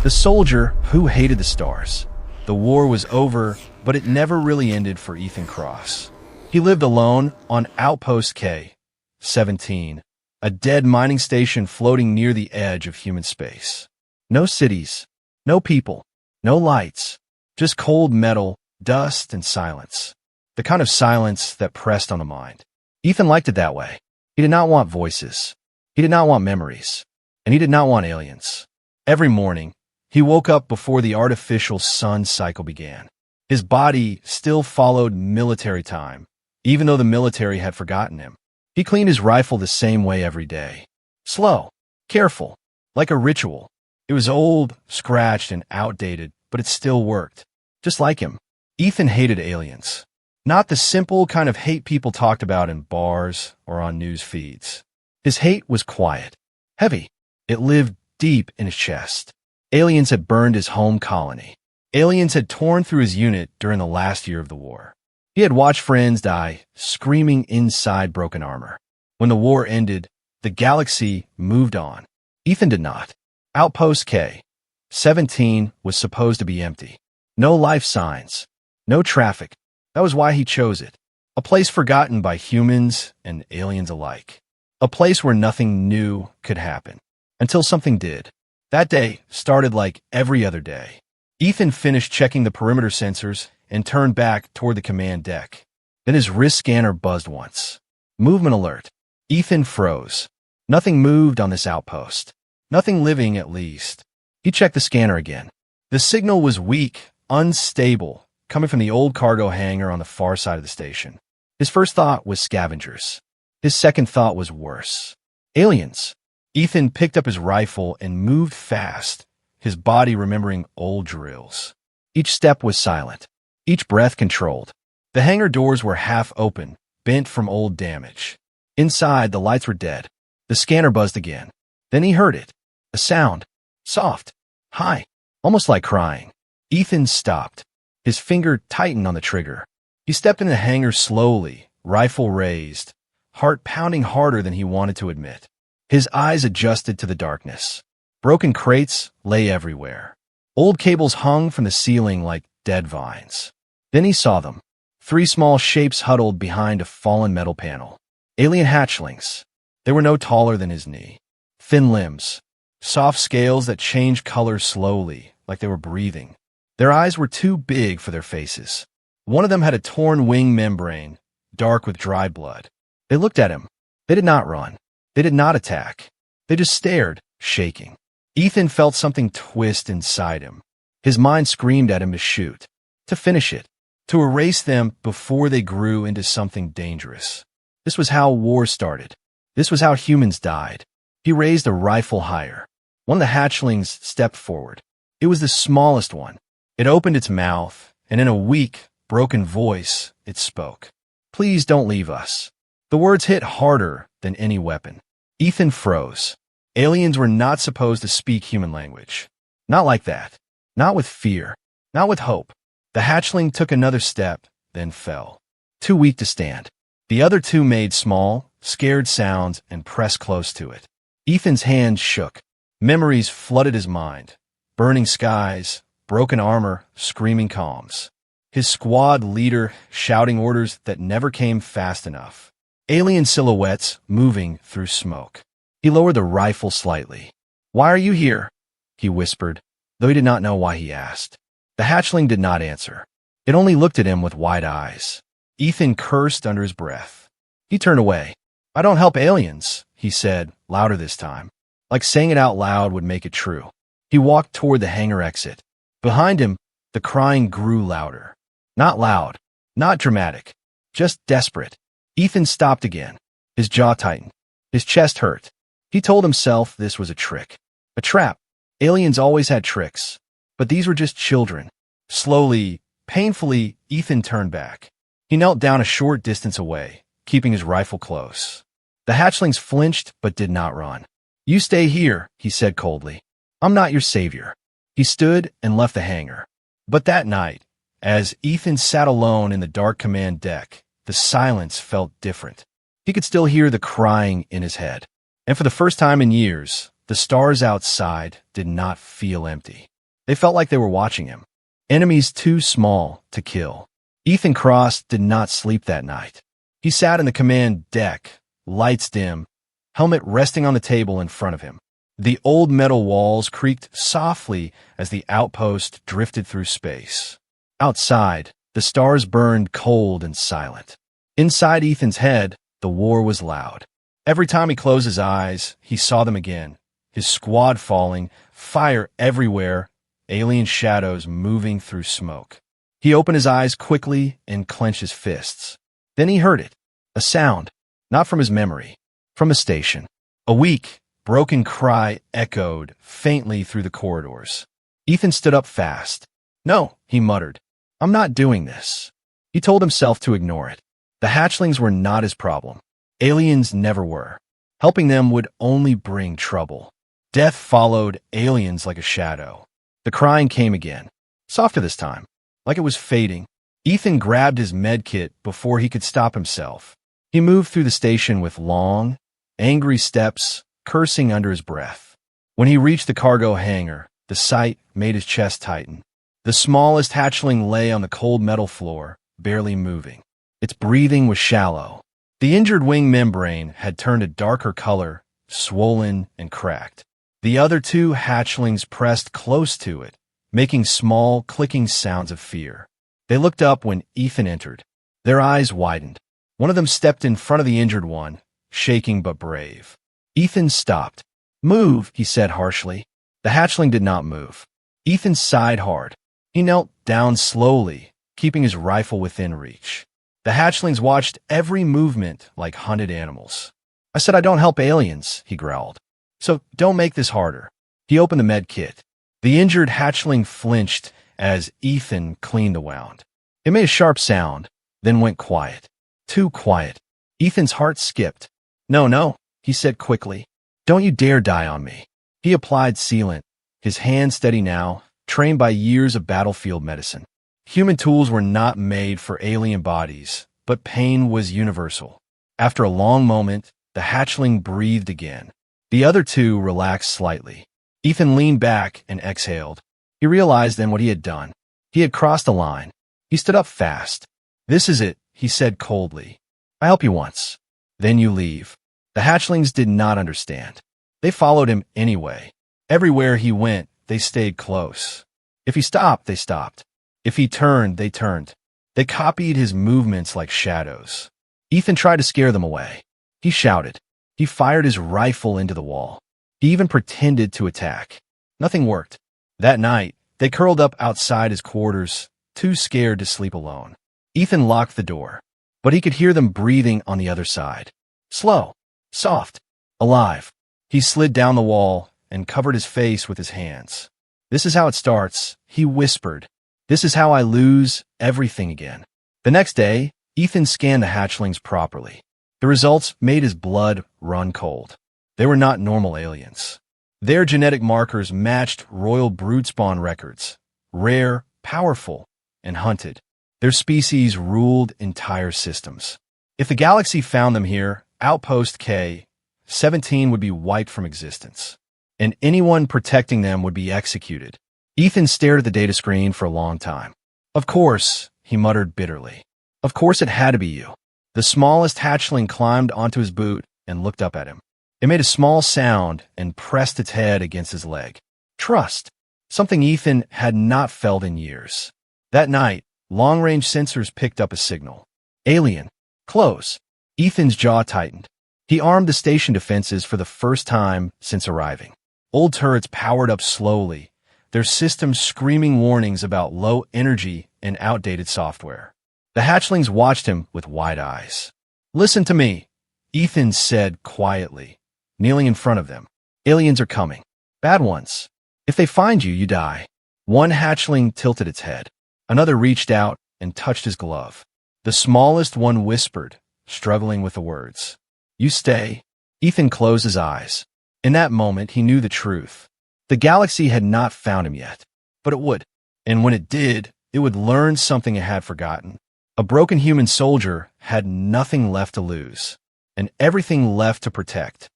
The soldier who hated the stars. The war was over, but it never really ended for Ethan Cross. He lived alone on Outpost K-17, a dead mining station floating near the edge of human space. No cities, no people, no lights, just cold metal, dust, and silence. The kind of silence that pressed on the mind. Ethan liked it that way. He did not want voices. He did not want memories. And he did not want aliens. Every morning, he woke up before the artificial sun cycle began. His body still followed military time, even though the military had forgotten him. He cleaned his rifle the same way every day. Slow, careful, like a ritual. It was old, scratched, and outdated, but it still worked. Just like him. Ethan hated aliens. Not the simple kind of hate people talked about in bars or on news feeds. His hate was quiet, heavy. It lived deep in his chest. Aliens had burned his home colony. Aliens had torn through his unit during the last year of the war. He had watched friends die, screaming inside broken armor. When the war ended, the galaxy moved on. Ethan did not. Outpost K-17 was supposed to be empty. No life signs. No traffic. That was why he chose it. A place forgotten by humans and aliens alike. A place where nothing new could happen. Until something did. That day started like every other day. Ethan finished checking the perimeter sensors and turned back toward the command deck. Then his wrist scanner buzzed once. Movement alert. Ethan froze. Nothing moved on this outpost. Nothing living, at least. He checked the scanner again. The signal was weak, unstable, coming from the old cargo hangar on the far side of the station. His first thought was scavengers. His second thought was worse. Aliens. Ethan picked up his rifle and moved fast, his body remembering old drills. Each step was silent. Each breath controlled. The hangar doors were half open, bent from old damage. Inside, the lights were dead. The scanner buzzed again. Then he heard it. A sound. Soft. High. Almost like crying. Ethan stopped. His finger tightened on the trigger. He stepped in the hangar slowly, rifle raised, heart pounding harder than he wanted to admit. His eyes adjusted to the darkness. Broken crates lay everywhere. Old cables hung from the ceiling like dead vines. Then he saw them. 3 small shapes huddled behind a fallen metal panel. Alien hatchlings. They were no taller than his knee. Thin limbs. Soft scales that changed color slowly, like they were breathing. Their eyes were too big for their faces. One of them had a torn wing membrane, dark with dry blood. They looked at him. They did not run. They did not attack. They just stared, shaking. Ethan felt something twist inside him. His mind screamed at him to shoot, to finish it, to erase them before they grew into something dangerous. This was how war started. This was how humans died. He raised a rifle higher. One of the hatchlings stepped forward. It was the smallest one. It opened its mouth, and in a weak, broken voice, it spoke. "Please don't leave us." The words hit harder than any weapon. Ethan froze. Aliens were not supposed to speak human language. Not like that. Not with fear. Not with hope. The hatchling took another step, then fell. Too weak to stand. The other 2 made small, scared sounds and pressed close to it. Ethan's hands shook. Memories flooded his mind. Burning skies, broken armor, screaming calms. His squad leader shouting orders that never came fast enough. Alien silhouettes moving through smoke. He lowered the rifle slightly. "Why are you here?" he whispered, though he did not know why he asked. The hatchling did not answer. It only looked at him with wide eyes. Ethan cursed under his breath. He turned away. "I don't help aliens," he said, louder this time. Like saying it out loud would make it true. He walked toward the hangar exit. Behind him, the crying grew louder. Not loud, not dramatic, just desperate. Ethan stopped again. His jaw tightened. His chest hurt. He told himself this was a trick. A trap. Aliens always had tricks. But these were just children. Slowly, painfully, Ethan turned back. He knelt down a short distance away, keeping his rifle close. The hatchlings flinched but did not run. "You stay here," he said coldly. "I'm not your savior." He stood and left the hangar. But that night, as Ethan sat alone in the dark command deck, the silence felt different. He could still hear the crying in his head. And for the first time in years, The stars outside did not feel empty. They felt like they were watching him. Enemies too small to kill. Ethan Cross did not sleep that night. He sat in the command deck, lights dim, helmet resting on the table in front of him. The old metal walls creaked softly as the outpost drifted through space. Outside, the stars burned cold and silent. Inside Ethan's head, the war was loud. Every time he closed his eyes, he saw them again. His squad falling, fire everywhere, alien shadows moving through smoke. He opened his eyes quickly and clenched his fists. Then he heard it. A sound, not from his memory, from the station. A weak, broken cry echoed faintly through the corridors. Ethan stood up fast. "No," he muttered. "I'm not doing this." He told himself to ignore it. The hatchlings were not his problem. Aliens never were. Helping them would only bring trouble. Death followed aliens like a shadow. The crying came again, softer this time, like it was fading. Ethan grabbed his med kit before he could stop himself. He moved through the station with long, angry steps, cursing under his breath. When he reached the cargo hangar, the sight made his chest tighten. The smallest hatchling lay on the cold metal floor, barely moving. Its breathing was shallow. The injured wing membrane had turned a darker color, swollen and cracked. The other two hatchlings pressed close to it, making small, clicking sounds of fear. They looked up when Ethan entered. Their eyes widened. One of them stepped in front of the injured one, shaking but brave. Ethan stopped. "Move," he said harshly. The hatchling did not move. Ethan sighed hard. He knelt down slowly, keeping his rifle within reach. The hatchlings watched every movement like hunted animals. "I said I don't help aliens," he growled. "So don't make this harder." He opened the med kit. The injured hatchling flinched as Ethan cleaned the wound. It made a sharp sound, then went quiet. Too quiet. Ethan's heart skipped. No, he said quickly. "Don't you dare die on me." He applied sealant, his hand steady now, trained by years of battlefield medicine. Human tools were not made for alien bodies, but pain was universal. After a long moment, the hatchling breathed again. The other two relaxed slightly. Ethan leaned back and exhaled. He realized then what he had done. He had crossed a line. He stood up fast. "This is it," he said coldly. "I help you once. Then you leave." The hatchlings did not understand. They followed him anyway. Everywhere he went, they stayed close. If he stopped, they stopped. If he turned, they turned. They copied his movements like shadows. Ethan tried to scare them away. He shouted. He fired his rifle into the wall. He even pretended to attack. Nothing worked. That night, they curled up outside his quarters, too scared to sleep alone. Ethan locked the door, but he could hear them breathing on the other side. Slow, soft, alive. He slid down the wall and covered his face with his hands. "This is how it starts," he whispered. "This is how I lose everything again." The next day, Ethan scanned the hatchlings properly. The results made his blood run cold. They were not normal aliens. Their genetic markers matched royal brood-spawn records, rare, powerful, and hunted. Their species ruled entire systems. If the galaxy found them here, Outpost K-17 would be wiped from existence, and anyone protecting them would be executed. Ethan stared at the data screen for a long time. "Of course," he muttered bitterly. "Of course it had to be you." The smallest hatchling climbed onto his boot and looked up at him. It made a small sound and pressed its head against his leg. Trust. Something Ethan had not felt in years. That night, long-range sensors picked up a signal. Alien. Close. Ethan's jaw tightened. He armed the station defenses for the first time since arriving. Old turrets powered up slowly, their systems screaming warnings about low energy and outdated software. The hatchlings watched him with wide eyes. "Listen to me," Ethan said quietly, kneeling in front of them. "Aliens are coming. Bad ones. If they find you, you die." One hatchling tilted its head. Another reached out and touched his glove. The smallest one whispered, struggling with the words. "You stay." Ethan closed his eyes. In that moment, he knew the truth. The galaxy had not found him yet, but it would. And when it did, it would learn something it had forgotten. A broken human soldier had nothing left to lose, and everything left to protect.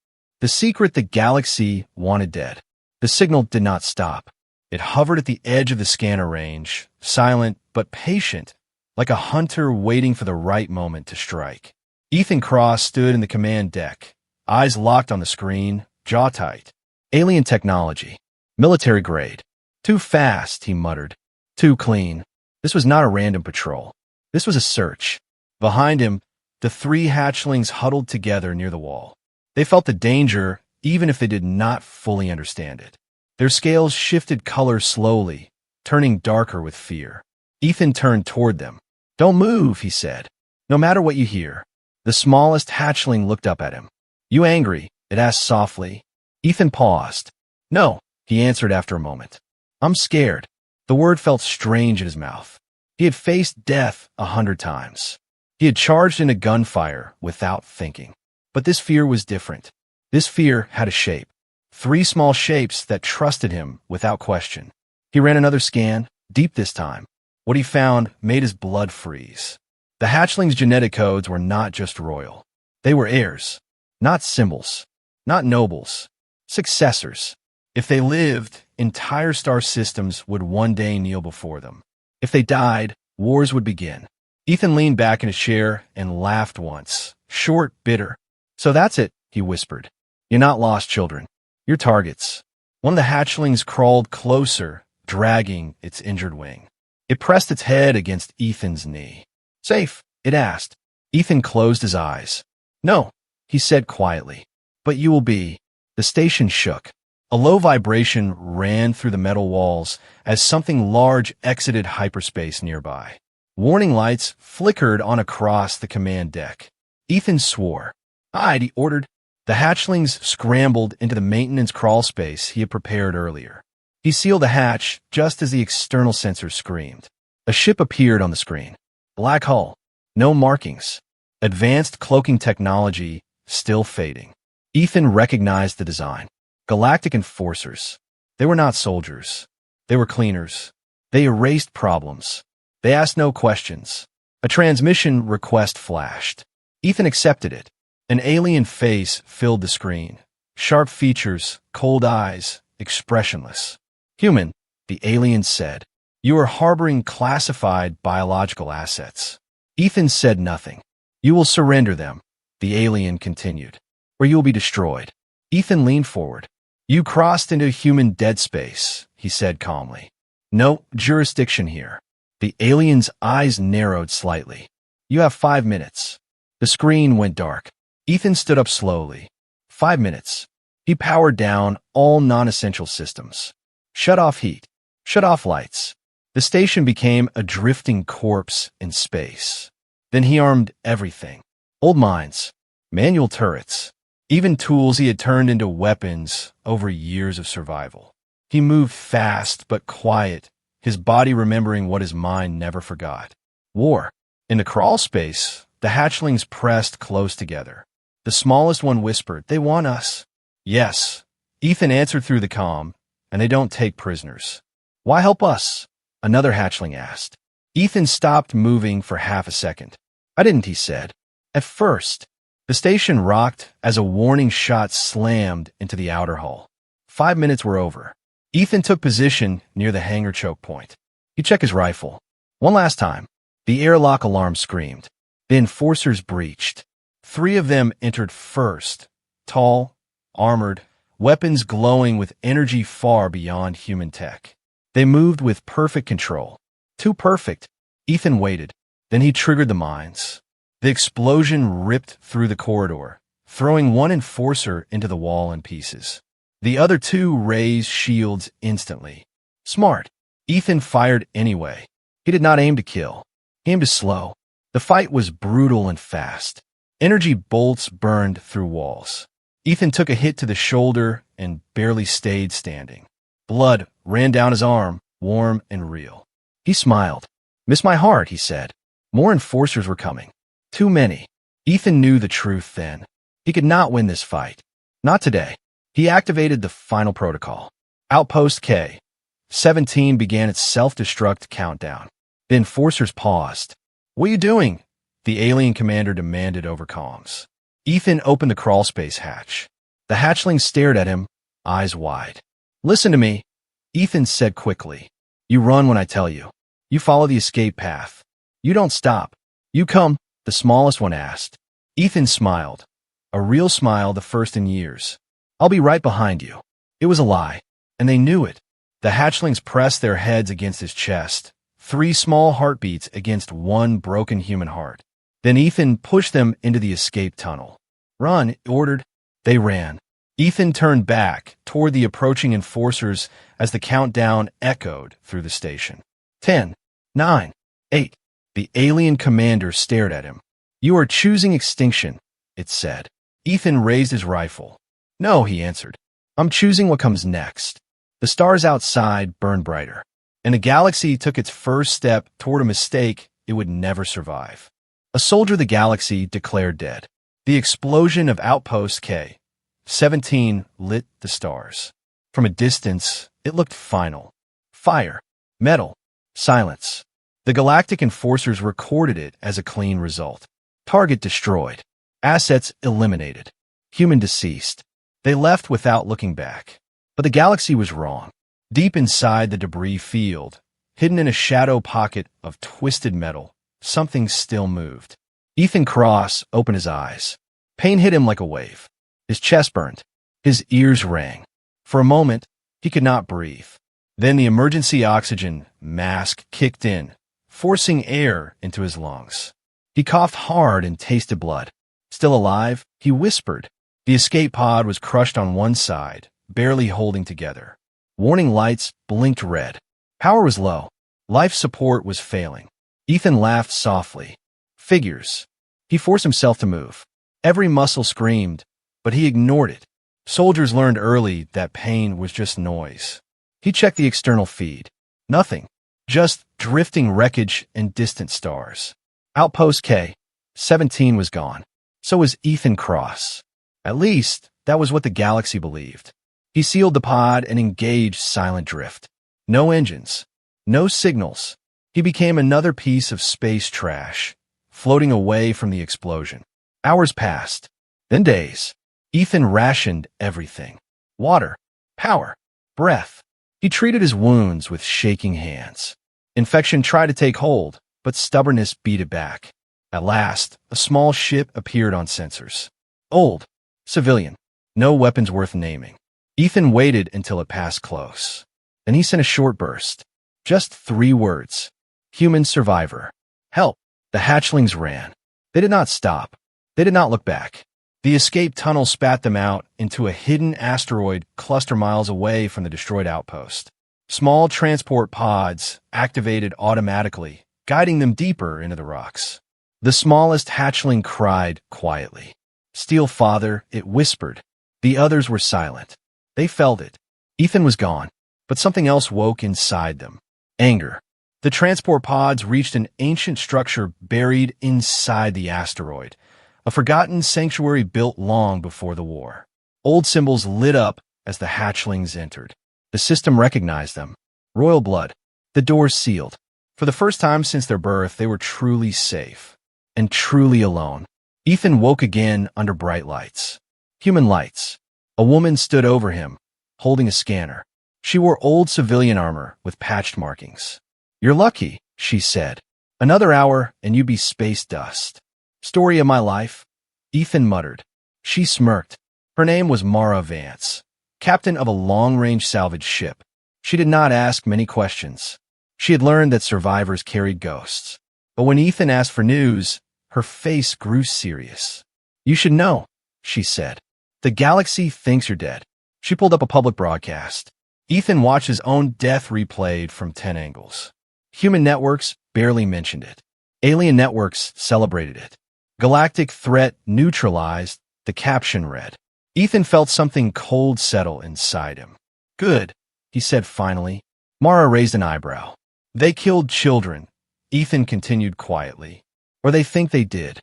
The secret the galaxy wanted dead. The signal did not stop. It hovered at the edge of the scanner range, silent but patient, like a hunter waiting for the right moment to strike. Ethan Cross stood in the command deck, eyes locked on the screen, jaw tight. Alien technology. Military grade. Too fast, he muttered. Too clean. This was not a random patrol. This was a search. Behind him, the three hatchlings huddled together near the wall. They felt the danger, even if they did not fully understand it. Their scales shifted color slowly, turning darker with fear. Ethan turned toward them. "Don't move," he said. "No matter what you hear." The smallest hatchling looked up at him. "You angry?" it asked softly. Ethan paused. "No," he answered after a moment. "I'm scared." The word felt strange in his mouth. He had faced death 100 times. He had charged into gunfire without thinking. But this fear was different. This fear had a shape. 3 small shapes that trusted him without question. He ran another scan, deep this time. What he found made his blood freeze. The hatchlings' genetic codes were not just royal. They were heirs, not symbols, not nobles, successors. If they lived, entire star systems would one day kneel before them. If they died, wars would begin. Ethan leaned back in his chair and laughed once, short, bitter. "So that's it," he whispered. "You're not lost children. You're targets." One of the hatchlings crawled closer, dragging its injured wing. It pressed its head against Ethan's knee. "Safe?" it asked. Ethan closed his eyes. "No," he said quietly. "But you will be." The station shook. A low vibration ran through the metal walls as something large exited hyperspace nearby. Warning lights flickered on across the command deck. Ethan swore. "Hide," he ordered. The hatchlings scrambled into the maintenance crawl space he had prepared earlier. He sealed the hatch just as the external sensors screamed. A ship appeared on the screen. Black hull. No markings. Advanced cloaking technology still fading. Ethan recognized the design. Galactic enforcers. They were not soldiers. They were cleaners. They erased problems. They asked no questions. A transmission request flashed. Ethan accepted it. An alien face filled the screen. Sharp features, cold eyes, expressionless. "Human," the alien said. "You are harboring classified biological assets." Ethan said nothing. "You will surrender them," the alien continued, "or you will be destroyed." Ethan leaned forward. "You crossed into human dead space," he said calmly. "No jurisdiction here." The alien's eyes narrowed slightly. "You have 5 minutes." The screen went dark. Ethan stood up slowly. 5 minutes. He powered down all non-essential systems. Shut off heat. Shut off lights. The station became a drifting corpse in space. Then he armed everything. Old mines, manual turrets, even tools he had turned into weapons over years of survival. He moved fast but quiet, his body remembering what his mind never forgot. War. In the crawl space, the hatchlings pressed close together. The smallest one whispered, "They want us." "Yes," Ethan answered through the comm, "and they don't take prisoners." "Why help us?" another hatchling asked. Ethan stopped moving for half a second. "I didn't," he said. "At first." The station rocked as a warning shot slammed into the outer hull. 5 minutes were over. Ethan took position near the hangar choke point. He checked his rifle. One last time. The airlock alarm screamed. The enforcers breached. 3 of them entered first, tall, armored, weapons glowing with energy far beyond human tech. They moved with perfect control. Too perfect. Ethan waited. Then he triggered the mines. The explosion ripped through the corridor, throwing one enforcer into the wall in pieces. The other 2 raised shields instantly. Smart. Ethan fired anyway. He did not aim to kill. He aimed to slow. The fight was brutal and fast. Energy bolts burned through walls. Ethan took a hit to the shoulder and barely stayed standing. Blood ran down his arm, warm and real. He smiled. "Miss my heart," he said. More enforcers were coming. Too many. Ethan knew the truth then. He could not win this fight. Not today. He activated the final protocol. Outpost K. 17 began its self-destruct countdown. The enforcers paused. "What are you doing?" the alien commander demanded over comms. Ethan opened the crawlspace hatch. The hatchling stared at him, eyes wide. Listen to me, Ethan said quickly. You run when I tell you. You follow the escape path. You don't stop. You come, the smallest one asked. Ethan smiled. A real smile, the first in years. I'll be right behind you. It was a lie, and they knew it. The hatchlings pressed their heads against his chest, 3 small heartbeats against 1 broken human heart. Then Ethan pushed them into the escape tunnel. Run, he ordered. They ran. Ethan turned back toward the approaching enforcers as the countdown echoed through the station. 10, 9, 8. The alien commander stared at him. You are choosing extinction, it said. Ethan raised his rifle. No, he answered. I'm choosing what comes next. The stars outside burned brighter, and the galaxy took its first step toward a mistake it would never survive. A soldier of the galaxy declared dead. The explosion of Outpost K-17 lit the stars. From a distance, it looked final. Fire, metal, silence. The galactic enforcers recorded it as a clean result. Target destroyed. Assets eliminated. Human deceased. They left without looking back. But the galaxy was wrong. Deep inside the debris field, hidden in a shadow pocket of twisted metal, something still moved. Ethan Cross opened his eyes. Pain hit him like a wave. His chest burned. His ears rang. For a moment, he could not breathe. Then the emergency oxygen mask kicked in, forcing air into his lungs. He coughed hard and tasted blood. Still alive, he whispered. The escape pod was crushed on one side, barely holding together. Warning lights blinked red. Power was low. Life support was failing. Ethan laughed softly. Figures. He forced himself to move. Every muscle screamed, but he ignored it. Soldiers learned early that pain was just noise. He checked the external feed. Nothing. Just drifting wreckage and distant stars. Outpost K-17 was gone. So was Ethan Cross. At least, that was what the galaxy believed. He sealed the pod and engaged silent drift. No engines. No signals. He became another piece of space trash, floating away from the explosion. Hours passed. Then days. Ethan rationed everything. Water. Power. Breath. He treated his wounds with shaking hands. Infection tried to take hold, but stubbornness beat it back. At last, a small ship appeared on sensors. Old. Civilian. No weapons worth naming. Ethan waited until it passed close. Then he sent a short burst. Just 3 words. Human survivor. Help. The hatchlings ran. They did not stop. They did not look back. The escape tunnel spat them out into a hidden asteroid cluster miles away from the destroyed outpost. Small transport pods activated automatically, guiding them deeper into the rocks. The smallest hatchling cried quietly. Steel father, it whispered. The others were silent. They felt it. Ethan was gone, but something else woke inside them. Anger. The transport pods reached an ancient structure buried inside the asteroid, a forgotten sanctuary built long before the war. Old symbols lit up as the hatchlings entered. The system recognized them. Royal blood. The doors sealed. For the first time since their birth, they were truly safe. And truly alone. Ethan woke again under bright lights. Human lights. A woman stood over him, holding a scanner. She wore old civilian armor with patched markings. You're lucky, she said. Another hour and you'd be space dust. Story of my life, Ethan muttered. She smirked. Her name was Mara Vance, captain of a long-range salvage ship. She did not ask many questions. She had learned that survivors carried ghosts. But when Ethan asked for news, her face grew serious. You should know, she said. The galaxy thinks you're dead. She pulled up a public broadcast. Ethan watched his own death replayed from 10 angles. Human networks barely mentioned it. Alien networks celebrated it. Galactic threat neutralized, the caption read. Ethan felt something cold settle inside him. Good, he said finally. Mara raised an eyebrow. They killed children, Ethan continued quietly. Or they think they did.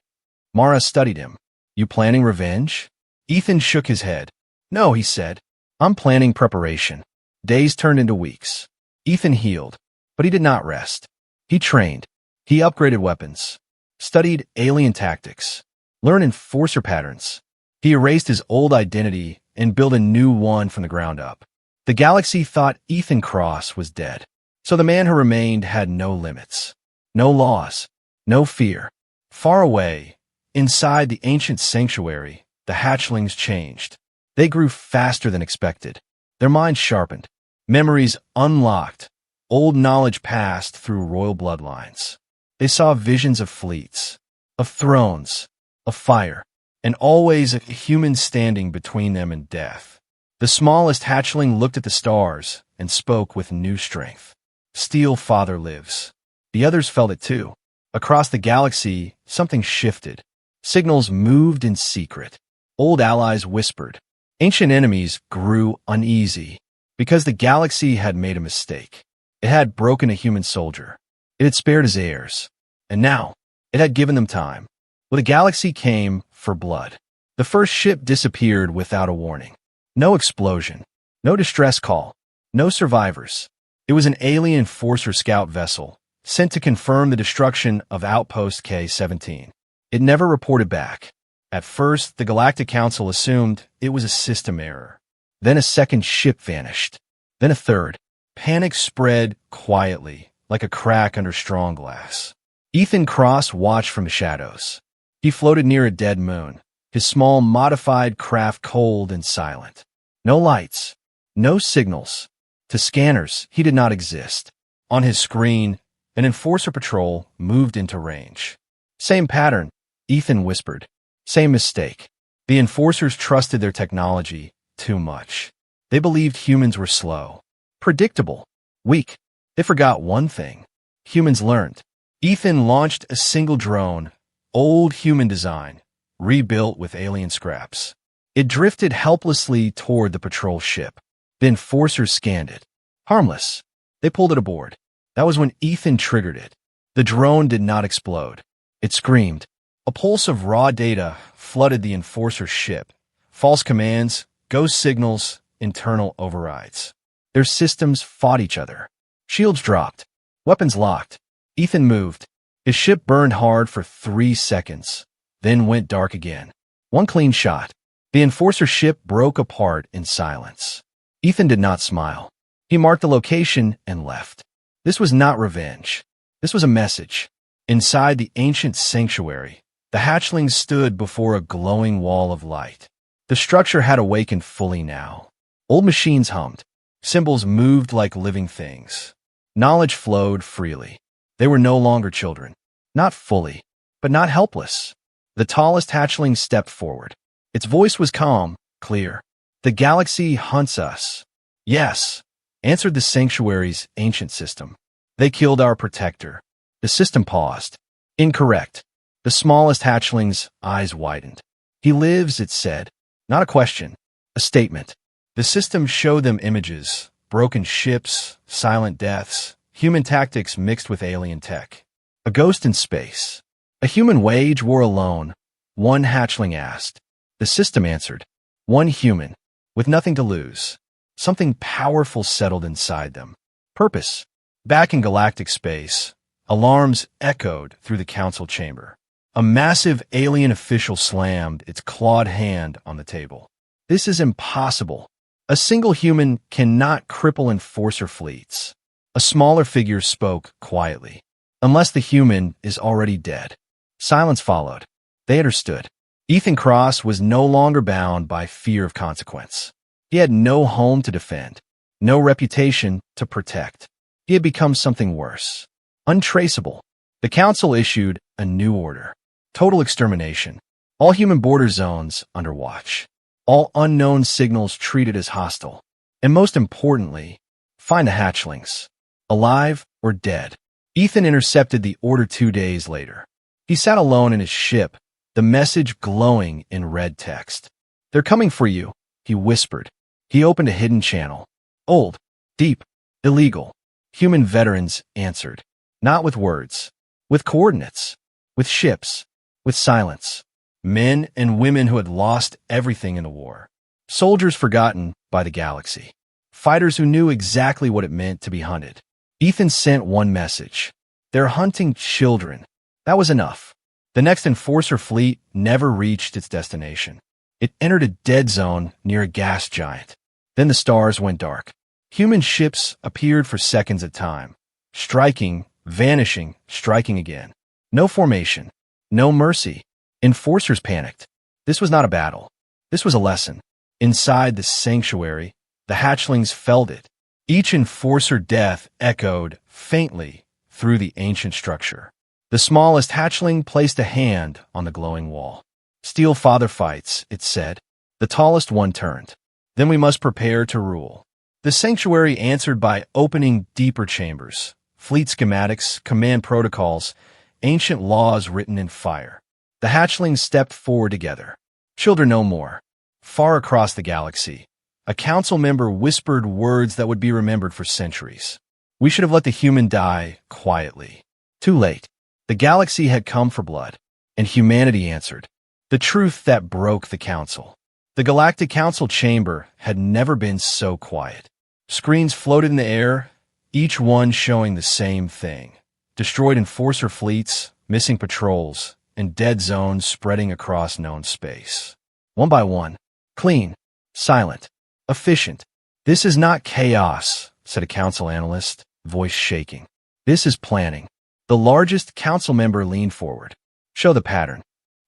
Mara studied him. You planning revenge? Ethan shook his head. No, he said. I'm planning preparation. Days turned into weeks. Ethan healed, but he did not rest. He trained. He upgraded weapons. Studied alien tactics. Learned enforcer patterns. He erased his old identity and build a new one from the ground up. The galaxy thought Ethan Cross was dead. So the man who remained had no limits, no laws, no fear. Far away, inside the ancient sanctuary, the hatchlings changed. They grew faster than expected. Their minds sharpened, memories unlocked, old knowledge passed through royal bloodlines. They saw visions of fleets, of thrones, of fire, and always a human standing between them and death. The smallest hatchling looked at the stars and spoke with new strength. Steel Father lives. The others felt it too. Across the galaxy, something shifted. Signals moved in secret. Old allies whispered. Ancient enemies grew uneasy because the galaxy had made a mistake. It had broken a human soldier. It had spared his heirs. And now, it had given them time. Well, the galaxy came for blood. The first ship disappeared without a warning. No explosion. No distress call. No survivors. It was an alien Enforcer scout vessel, sent to confirm the destruction of Outpost K-17. It never reported back. At first, the Galactic Council assumed it was a system error. Then a second ship vanished. Then a third. Panic spread quietly, like a crack under strong glass. Ethan Cross watched from the shadows. He floated near a dead moon, his small, modified craft cold and silent. No lights. No signals. To scanners, he did not exist. On his screen, an Enforcer patrol moved into range. Same pattern, Ethan whispered. Same mistake. The Enforcers trusted their technology too much. They believed humans were slow, predictable, weak. They forgot one thing. Humans learned. Ethan launched a single drone, old human design, rebuilt with alien scraps. It drifted helplessly toward the patrol ship. The Enforcers scanned it. Harmless. They pulled it aboard. That was when Ethan triggered it. The drone did not explode. It screamed. A pulse of raw data flooded the Enforcer ship. False commands, ghost signals, internal overrides. Their systems fought each other. Shields dropped. Weapons locked. Ethan moved. His ship burned hard for 3 seconds, then went dark again. One clean shot. The Enforcer ship broke apart in silence. Ethan did not smile. He marked the location and left. This was not revenge. This was a message. Inside the ancient sanctuary, the hatchlings stood before a glowing wall of light. The structure had awakened fully now. Old machines hummed. Symbols moved like living things. Knowledge flowed freely. They were no longer children. Not fully, but not helpless. The tallest hatchling stepped forward. Its voice was calm, clear. The galaxy hunts us. Yes, answered the sanctuary's ancient system. They killed our protector. The system paused. Incorrect. The smallest hatchling's eyes widened. He lives, it said. Not a question, a statement. The system showed them images, broken ships, silent deaths, human tactics mixed with alien tech. A ghost in space. A human wage war alone. One hatchling asked. The system answered. One human, with nothing to lose. Something powerful settled inside them. Purpose. Back in galactic space, alarms echoed through the council chamber. A massive alien official slammed its clawed hand on the table. This is impossible. A single human cannot cripple Enforcer fleets. A smaller figure spoke quietly. Unless the human is already dead. Silence followed. They understood. Ethan Cross was no longer bound by fear of consequence. He had no home to defend, no reputation to protect. He had become something worse. Untraceable. The council issued a new order. Total extermination. All human border zones under watch. All unknown signals treated as hostile. And most importantly, find the hatchlings. Alive or dead. Ethan intercepted the order 2 days later. He sat alone in his ship, the message glowing in red text. They're coming for you, he whispered. He opened a hidden channel. Old, deep, illegal. Human veterans answered. Not with words. With coordinates. With ships. With silence. Men and women who had lost everything in the war. Soldiers forgotten by the galaxy. Fighters who knew exactly what it meant to be hunted. Ethan sent one message. They're hunting children. That was enough. The next Enforcer fleet never reached its destination. It entered a dead zone near a gas giant. Then the stars went dark. Human ships appeared for seconds at a time, striking, vanishing, striking again. No formation. No mercy. Enforcers panicked. This was not a battle. This was a lesson. Inside the sanctuary, the hatchlings felt it. Each enforcer death echoed faintly through the ancient structure. The smallest hatchling placed a hand on the glowing wall. "Steel father fights," it said. The tallest one turned. "Then we must prepare to rule." The sanctuary answered by opening deeper chambers, fleet schematics, command protocols, ancient laws written in fire. The hatchlings stepped forward together. Children no more. Far across the galaxy, a council member whispered words that would be remembered for centuries. "We should have let the human die quietly." Too late. The galaxy had come for blood, and humanity answered. The truth that broke the council. The Galactic Council chamber had never been so quiet. Screens floated in the air, each one showing the same thing. Destroyed enforcer fleets, missing patrols, and dead zones spreading across known space. One by one. Clean. Silent. Efficient. "This is not chaos," said a council analyst, voice shaking. "This is planning." The largest council member leaned forward. "Show the pattern."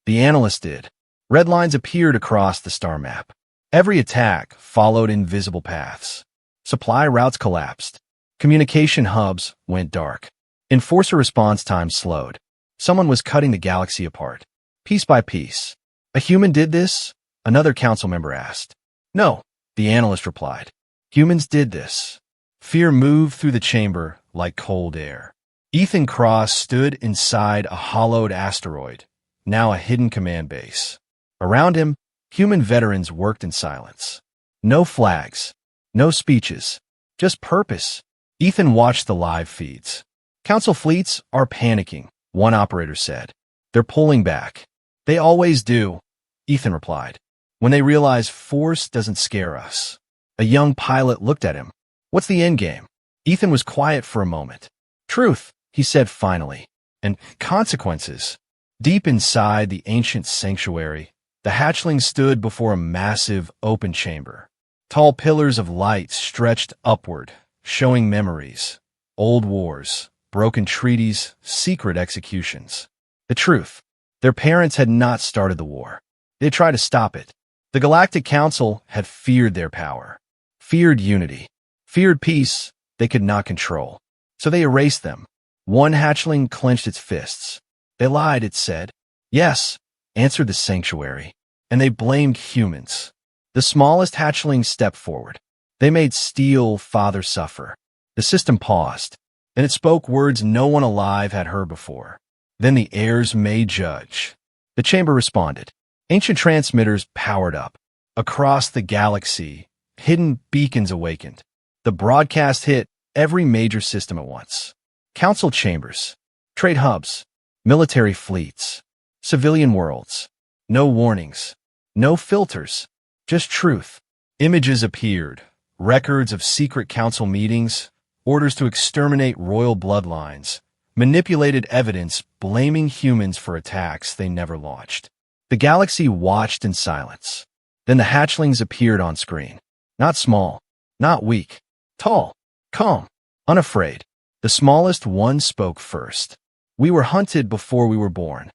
The analyst did. Red lines appeared across the star map. Every attack followed invisible paths. Supply routes collapsed. Communication hubs went dark. Enforcer response time slowed. Someone was cutting the galaxy apart, piece by piece. "A human did this?" another council member asked. "No," the analyst replied. "Humans did this." Fear moved through the chamber like cold air. Ethan Cross stood inside a hollowed asteroid, now a hidden command base. Around him, human veterans worked in silence. No flags, no speeches, just purpose. Ethan watched the live feeds. "Council fleets are panicking," one operator said. "They're pulling back." "They always do," Ethan replied. "When they realize force doesn't scare us." A young pilot looked at him. "What's the end game?" Ethan was quiet for a moment. "Truth," he said finally, "and consequences." Deep inside the ancient sanctuary, the hatchlings stood before a massive open chamber. Tall pillars of light stretched upward, showing memories, old wars, broken treaties, secret executions. The truth. Their parents had not started the war. They had tried to stop it. The Galactic Council had feared their power, feared unity, feared peace they could not control. So they erased them. One hatchling clenched its fists. "They lied," it said. "Yes," answered the sanctuary. "And they blamed humans." The smallest hatchling stepped forward. "They made Steel Father suffer." The system paused. Then it spoke words no one alive had heard before. "Then the heirs may judge." The chamber responded. Ancient transmitters powered up. Across the galaxy, hidden beacons awakened. The broadcast hit every major system at once. Council chambers, trade hubs, military fleets, civilian worlds. No warnings, no filters, just truth. Images appeared, records of secret council meetings, orders to exterminate royal bloodlines, manipulated evidence blaming humans for attacks they never launched. The galaxy watched in silence. Then the hatchlings appeared on screen. Not small, not weak, tall, calm, unafraid. The smallest one spoke first. "We were hunted before we were born."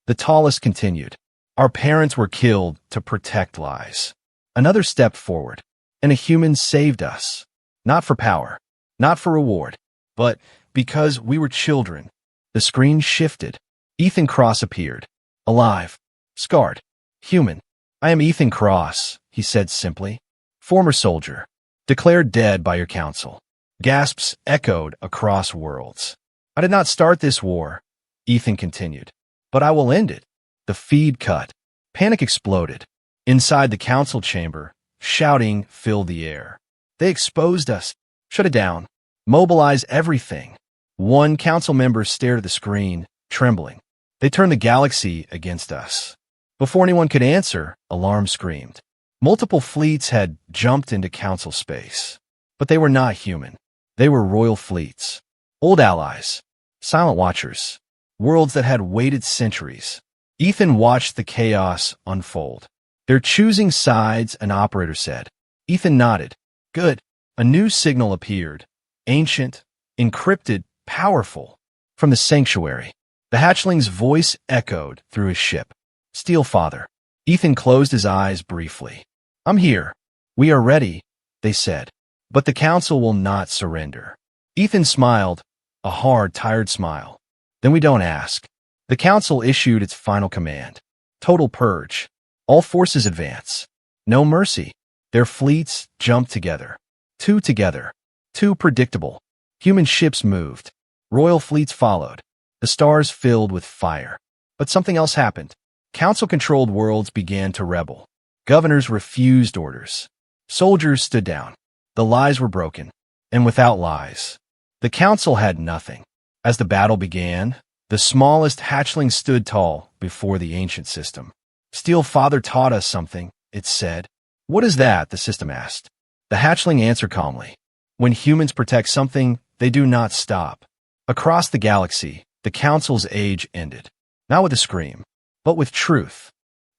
The tallest continued. "Our parents were killed to protect lives." Another stepped forward. "And a human saved us. Not for power, not for reward, but because we were children." The screen shifted. Ethan Cross appeared. Alive, scarred, human. "I am Ethan Cross," he said simply. "Former soldier. Declared dead by your council." Gasps echoed across worlds. "I did not start this war," Ethan continued, "but I will end it." The feed cut. Panic exploded. Inside the council chamber, shouting filled the air. "They exposed us. Shut it down. Mobilize everything." One council member stared at the screen, trembling. "They turned the galaxy against us." Before anyone could answer, alarm screamed. Multiple fleets had jumped into council space. But they were not human. They were royal fleets. Old allies. Silent watchers. Worlds that had waited centuries. Ethan watched the chaos unfold. They're choosing sides, an operator said. Ethan nodded. Good. A new signal appeared. Ancient, encrypted, powerful. From the sanctuary. The hatchling's voice echoed through his ship. Steel Father. Ethan closed his eyes briefly. I'm here. We are ready, they said. But the council will not surrender. Ethan smiled, a hard, tired smile. Then we don't ask. The council issued its final command. Total purge. All forces advance. No mercy. Their fleets jumped together. Two together. Two predictable. Human ships moved. Royal fleets followed. The stars filled with fire. But something else happened. Council-controlled worlds began to rebel. Governors refused orders. Soldiers stood down. The lies were broken. And without lies, the council had nothing. As the battle began, the smallest hatchling stood tall before the ancient system. Steel Father taught us something, it said. What is that? The system asked. The hatchling answered calmly. When humans protect something, they do not stop. Across the galaxy, the council's age ended. Not with a scream, but with truth.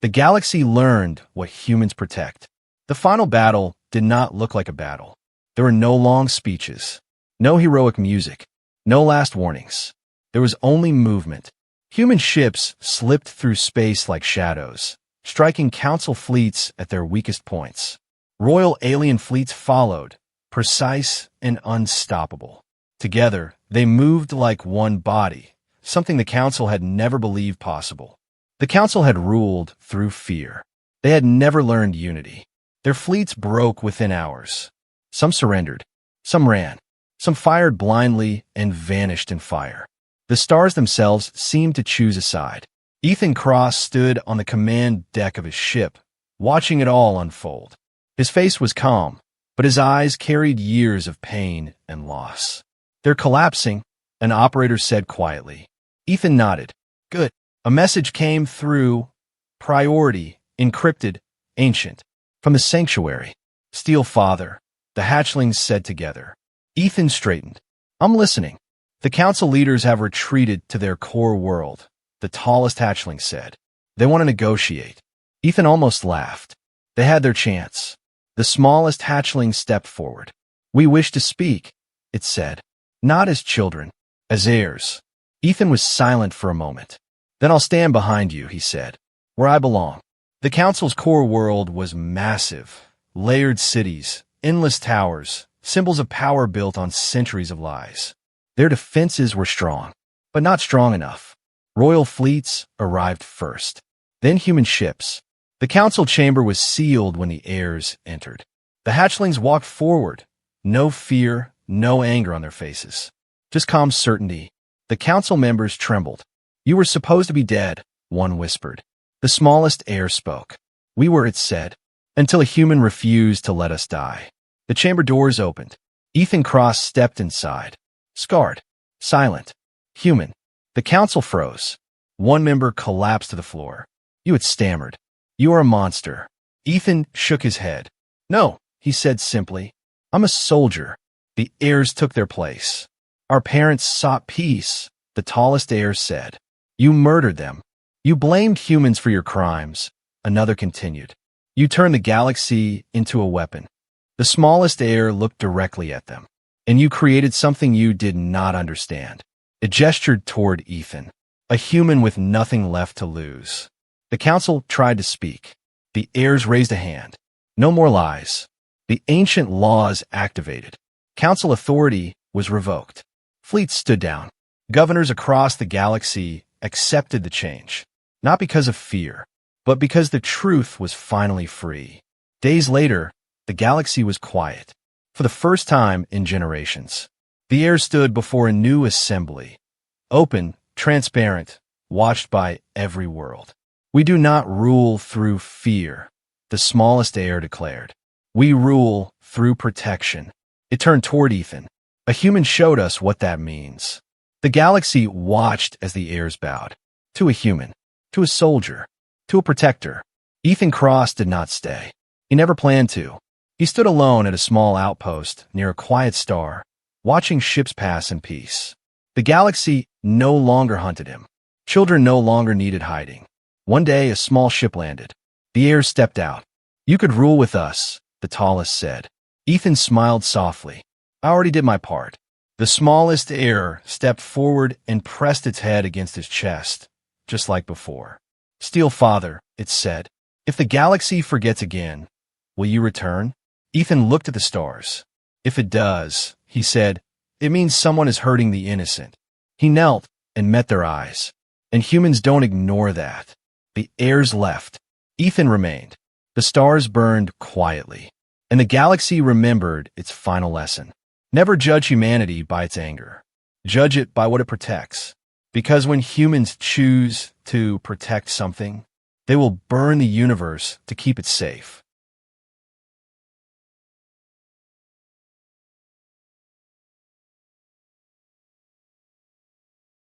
The galaxy learned what humans protect. The final battle did not look like a battle. There were no long speeches, no heroic music, no last warnings. There was only movement. Human ships slipped through space like shadows, striking council fleets at their weakest points. Royal alien fleets followed, precise and unstoppable. Together, they moved like one body, something the council had never believed possible. The council had ruled through fear. They had never learned unity. Their fleets broke within hours. Some surrendered. Some ran. Some fired blindly and vanished in fire. The stars themselves seemed to choose a side. Ethan Cross stood on the command deck of his ship, watching it all unfold. His face was calm, but his eyes carried years of pain and loss. They're collapsing, an operator said quietly. Ethan nodded. Good. A message came through. Priority, encrypted, ancient. From the sanctuary. Steel Father, the hatchlings said together. Ethan straightened. I'm listening. The council leaders have retreated to their core world, the tallest hatchling said. They want to negotiate. Ethan almost laughed. They had their chance. The smallest hatchling stepped forward. We wish to speak, it said. Not as children, as heirs. Ethan was silent for a moment. Then I'll stand behind you, he said, where I belong. The council's core world was massive, layered cities, endless towers, symbols of power built on centuries of lies. Their defenses were strong, but not strong enough. Royal fleets arrived first, then human ships. The council chamber was sealed when the heirs entered. The hatchlings walked forward, no fear, no anger on their faces, just calm certainty. The council members trembled. You were supposed to be dead, one whispered. The smallest heir spoke. We were, it said, until a human refused to let us die. The chamber doors opened. Ethan Cross stepped inside. Scarred, silent, human. The council froze. One member collapsed to the floor. You had stammered. You are a monster. Ethan shook his head. No, he said simply. I'm a soldier. The heirs took their place. Our parents sought peace, the tallest heir said. You murdered them. You blamed humans for your crimes, another continued. You turned the galaxy into a weapon. The smallest heir looked directly at them. And you created something you did not understand. It gestured toward Ethan, a human with nothing left to lose. The council tried to speak. The heirs raised a hand. No more lies. The ancient laws activated. Council authority was revoked. Fleets stood down. Governors across the galaxy accepted the change, not because of fear, but because the truth was finally free. Days later, the galaxy was quiet. For the first time in generations, the heirs stood before a new assembly, open, transparent, watched by every world. We do not rule through fear, the smallest heir declared. We rule through protection. It turned toward Ethan. A human showed us what that means. The galaxy watched as the heirs bowed. To a human, to a soldier, to a protector. Ethan Cross did not stay. He never planned to. He stood alone at a small outpost near a quiet star, watching ships pass in peace. The galaxy no longer hunted him. Children no longer needed hiding. One day, a small ship landed. The heir stepped out. You could rule with us, the tallest said. Ethan smiled softly. I already did my part. The smallest heir stepped forward and pressed its head against his chest, just like before. Steel Father, it said, if the galaxy forgets again, will you return? Ethan looked at the stars. If it does, he said, it means someone is hurting the innocent. He knelt and met their eyes. And humans don't ignore that. The heirs left. Ethan remained. The stars burned quietly. And the galaxy remembered its final lesson. Never judge humanity by its anger. Judge it by what it protects. Because when humans choose to protect something, they will burn the universe to keep it safe.